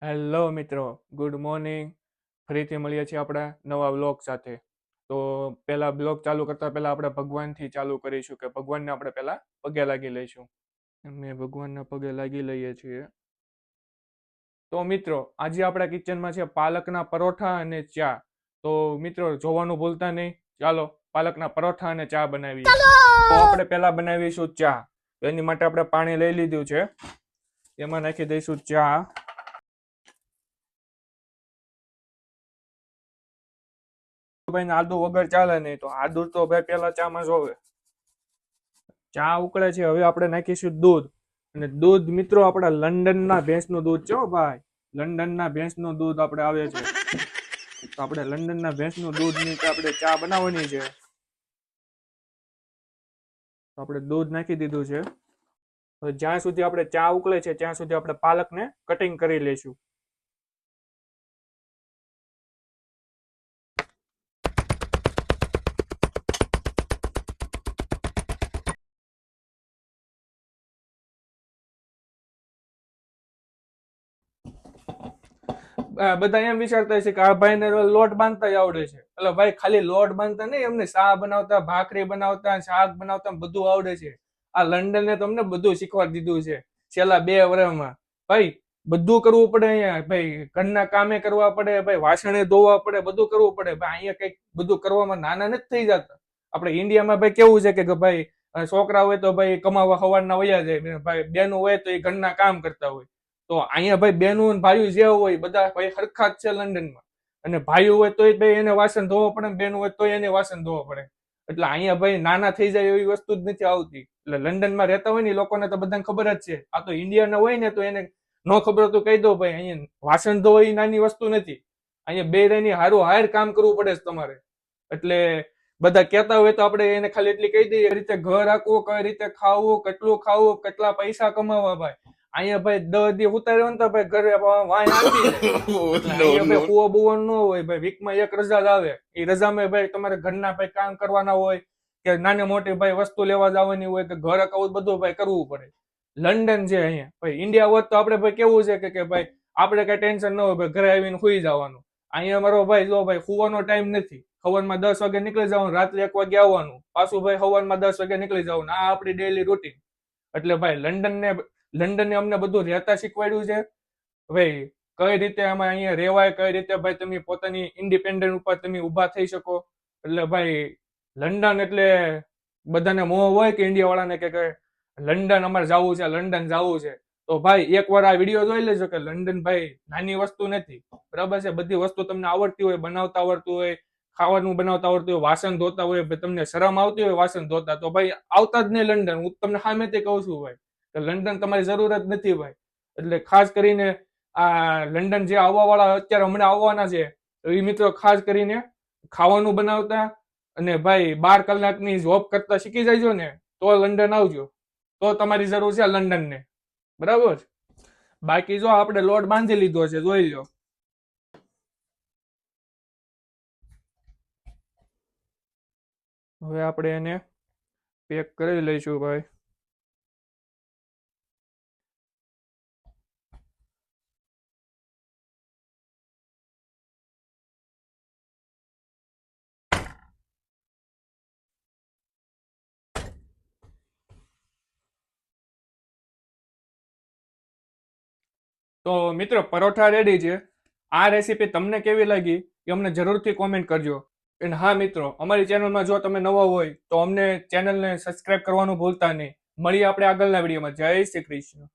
Hello મિત્રો, good morning. ફરીથી મળીએ છીએ આપણા નવા વ્લોગ સાથે. તો પહેલા બ્લોગ ચાલુ કરતા પહેલા આપણે ભગવાનથી ચાલુ કરીશું કે ભગવાનને આપણે પહેલા પગે લાગી લઈશું. અમે ભગવાનના પગે લાગી લઈએ છીએ. તો મિત્રો, આજે આપણા કિચનમાં છે પાલકના પરોઠા અને ચા. તો મિત્રો, જોવાનું ભૂલતા નહીં. ચાલો પાલકના પરોઠા અને ચા બનાવીએ. તો આપણે પહેલા બનાવીશું ચા. એની માટે આપણે પાણી લઈ લીધું છે. એમાં નાખી દઈશું ચા. ભાઈ આદુ વગર ચાલે નહીં, તો આદુ તો ભાઈ પેલા ચામાં જોવે. ચા ઉકળે છે, હવે આપણે નાખીશું દૂધ. અને દૂધ મિત્રો આપણા લંડનના ભેંસનું દૂધ છે ભાઈ. લંડનના ભેંસનું દૂધ આપણે આવે છે. તો આપણે લંડનના ભેંસનું દૂધની આપણે ચા બનાવવાની છે. તો આપણે દૂધ નાખી દીધું છે. હવે જ્યાં સુધી આપણે ચા ઉકળે છે ત્યાં સુધી આપણે પાલકને કટિંગ કરી લઈશું. બધા એમ વિચારતા છે કે આ ભાઈને લોટ બાંધતા આવડે છે. એટલે ભાઈ ખાલી લોટ બાંધતા નહીં, એમને ચા બનાવતા, ભાખરી બનાવતા, શાક બનાવતા બધું આવડે છે. આ લંડને તમને બધું શીખવાડી દીધું છે છેલ્લા 2 વર્ષમાં. ભાઈ બધું કરવું પડે અહીંયા. ભાઈ ઘરના કામે કરવા પડે, ભાઈ વાસણે ધોવા પડે, બધું કરવું પડે. ભાઈ અહીંયા કઈક બધું કરવામાં નાના નથી થઈ જતા. આપણે ઇન્ડિયામાં ભાઈ કેવું છે કે ભાઈ છોકરા હોય તો ભાઈ કમાવા સવારના વયા જાય, ભાઈ બેનું હોય તો એ ઘરના કામ કરતા હોય. તો અહીંયા ભાઈ બેનું અને ભાઈઓ જે હોય બધા ભાઈ સરખા જ છે લંડનમાં. અને ભાઈઓ હોય તોય ભાઈ એને વાસણ ધોવા પડે, બેનું હોય તોય એને વાસણ ધોવા પડે. એટલે અહીંયા ભાઈ નાના થઈ જાય એવી વસ્તુ જ નથી આવતી. એટલે લંડનમાં રહેતા હોય ને લોકોને તો બધાને ખબર જ છે. આ તો ઇન્ડિયાના હોય ને તો એને ન ખબર તો કહી દો ભાઈ, અહીંયા વાસણ ધોવા એ નાની વસ્તુ નથી. અહીંયા બે રહીને હારું હાર કામ કરવું પડે છે તમારે. એટલે બધા કહેતા હોય તો આપણે એને ખાલી એટલી કહી દઈએ, રીતે ઘર રાખવું, કઈ રીતે ખાવું, કેટલું ખાવું, કેટલા પૈસા કમાવા. ભાઈ અહીંયા ભાઈ 10 દી ઉતાર્યો ને તો ભાઈ ઘરે વાય આવી કુવો બુવો ન હોય ભાઈ. વીકમાં એક રજા જ આવે. એ રજામાં ભાઈ તમારે ઘરના ભાઈ કામ કરવાના હોય કે નાની મોટી ભાઈ વસ્તુ લેવા જવાની હોય કે ઘર આવું બધું ભાઈ કરવું પડે. લંડન છે અહીંયા. ભાઈ ઇન્ડિયા હોત તો આપણે ભાઈ કેવું છે કે ભાઈ આપણે કઈ ટેન્શન ન હોય, ભાઈ ઘરે આવીને સુઈ જવાનું. અહીંયા મારો ભાઈ જો ભાઈ સુવાનો ટાઈમ નથી. સવારમાં 10 વાગે નીકળી જવાનું, રાત્રે 1 વાગે આવવાનું, પાછું ભાઈ સવારમાં 10 વાગે નીકળી જવાનું. આ આપણી ડેઈલી રૂટીન. એટલે ભાઈ લંડને અમને બધું રહેતા શીખવાડ્યું છે. ભાઈ કઈ રીતે આમાં અહીંયા રહેવાય, કઈ રીતે ભાઈ તમે પોતાની ઇન્ડિપેન્ડન્ટ ઉપર તમે ઊભા થઈ શકો. એટલે ભાઈ લંડન એટલે બધાને મોહ હોય કે ઇન્ડિયા વાળાને કે લંડન અમારે જવું છે, લંડન જવું છે. તો ભાઈ એકવાર આ વિડીયો જોઈ લેજો કે લંડન ભાઈ નાની વસ્તુ નથી. બરાબર છે? બધી વસ્તુ તમને આવડતી હોય, બનાવતા આવડતું હોય, ખાવાનું બનાવતા આવડતું હોય, વાસણ ધોતા હોય, તમને શરમ આવતી હોય વાસણ ધોતા, તો ભાઈ આવતા જ નહીં લંડન. હું તમને સામેથી કહું છું ભાઈ, લંડન તમારી જરૂર જ નથી ભાઈ. એટલે ખાસ કરીને આ લંડન જે આવવા વાળા અત્યારે હમણાં આવવાના છે, તો એ મિત્રો ખાસ કરીને ખાવાનું બનાવતા અને ભાઈ 12 કલાકની જોબ કરતા શીખી જાયજો ને તો લંડન આવજો. તો તમારી જરૂર છે લંડનને. બરાબર? બાકી જો આપણે લોટ બાંધી લીધો છે, જોઈ લો. હવે આપણે એને પેક કરી લઈશું ભાઈ. તો મિત્રો પરોઠા રેડી છે. આ રેસીપી તમને કેવી લાગી એ અમને જરૂરથી કોમેન્ટ કરજો. અને હા મિત્રો, અમારી ચેનલમાં જો તમે નવા હોય તો અમને ચેનલને સબસ્ક્રાઇબ કરવાનું ભૂલતા નહીં. મળીએ આપણે આગળના વિડીયોમાં. જય શ્રી કૃષ્ણ.